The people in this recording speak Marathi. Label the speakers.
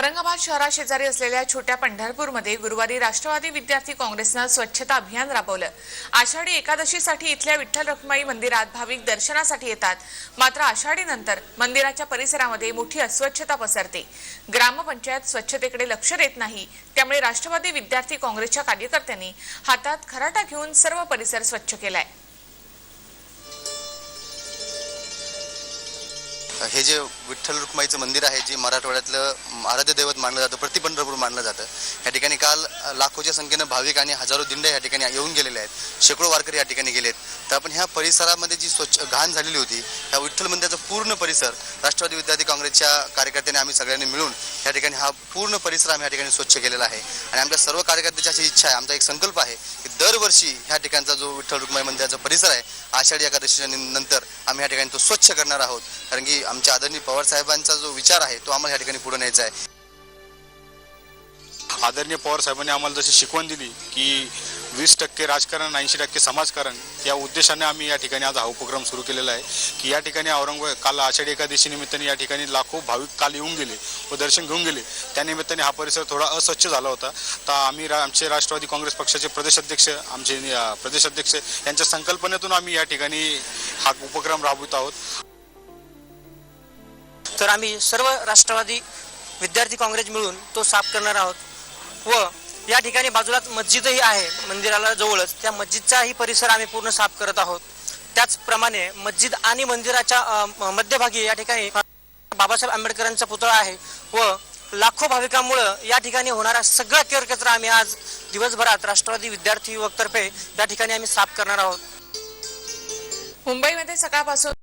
Speaker 1: औरंगाबाद शहराशेजारी असलेल्या छोट्या पंढरपूरमध्ये गुरुवारी राष्ट्रवादी विद्यार्थी काँग्रेसनं स्वच्छता अभियान राबवलं। आषाढी एकादशीसाठी इथल्या विठ्ठल रखुमाई मंदिरात भाविक दर्शनासाठी येतात, मात्र आषाढीनंतर मंदिराच्या परिसरामध्ये मोठी अस्वच्छता पसरते। ग्रामपंचायत स्वच्छतेकडे लक्ष देत नाही, त्यामुळे राष्ट्रवादी विद्यार्थी काँग्रेसच्या कार्यकर्त्यांनी हातात खराटा घेऊन सर्व परिसर स्वच्छ केलाय।
Speaker 2: हे जे विठ्ठल रखुमाईचं मंदिर आहे, जे मराठवाड्यातलं आराध्य दैवत मानलं जातं, प्रति पंढरपूर मानलं जातं। या ठिकाणी काल लाखोच्या संख्येनं भाविक आणि हजारो दिंड्या या ठिकाणी येऊन गेलेले आहेत, शेकडो वारकरी या ठिकाणी गेलेत। तर आपण ह्या परिसरामध्ये जी स्वच्छ घाण झालेली होती, ह्या विठ्ठल मंदिराचा पूर्ण परिसर राष्ट्रवादी विद्यार्थी काँग्रेसच्या कार्यकर्त्यांनी आम्ही सगळ्यांनी मिळून या ठिकाणी हा पूर्ण परिसर आम्ही या ठिकाणी स्वच्छ केलेला आहे। आणि आमच्या सर्व कार्यकर्त्यांची अशी इच्छा आहे, आमचा एक संकल्प आहे की दरवर्षी ह्या ठिकाणचा जो विठ्ठल रखुमाई मंदिराचा परिसर आहे, आषाढी एकादशीच्या नंतर आम्ही या ठिकाणी तो स्वच्छ करणार आहोत। कारण की आमच्या आदरणीय पवार साहेबांचा जो विचार आहे तो आम्हाला या ठिकाणी पुढे न्यायचा आहे।
Speaker 3: आदरणीय पवार साहेबांनी आम्हाला जशी शिकवण दिली की 20% राजकारण 80% समाजकारण, या उद्देशाने आम्ही या ठिकाणी आज हा उपक्रम सुरू केलेला आहे की या ठिकाणी औरंगाबाद काल आषाढी एकादशी निमित्ताने या ठिकाणी लाखो भाविक काल येऊन गेले व दर्शन घेऊन गेले। त्या निमित्ताने हा परिसर थोडा अस्वच्छ झाला होता। तर आम्ही आमचे राष्ट्रवादी काँग्रेस पक्षाचे प्रदेशाध्यक्ष यांच्या संकल्पनेतून आम्ही या ठिकाणी हा उपक्रम राबवत आहोत।
Speaker 4: तर आम्ही सर्व राष्ट्रवादी विद्यार्थी काँग्रेस मिळून तो साफ करणार आहोत व या ठिकाणी बाजूलाच मस्जिदही आहे, मंदिराला जवळच त्या मस्जिदचाही परिसर आम्ही पूर्ण साफ करत आहोत। त्याचप्रमाणे मस्जिद आणि मंदिराच्या मध्यभागी या ठिकाणी बाबासाहेब आंबेडकरांचा पुतळा आहे व लाखो भाविकांमुळे या ठिकाणी होणारा सगळा केरकचरा आम्ही आज दिवसभरात राष्ट्रवादी विद्यार्थी युवक तर्फे या ठिकाणी आम्ही साफ करणार आहोत।
Speaker 1: मुंबईमध्ये सकाळपासून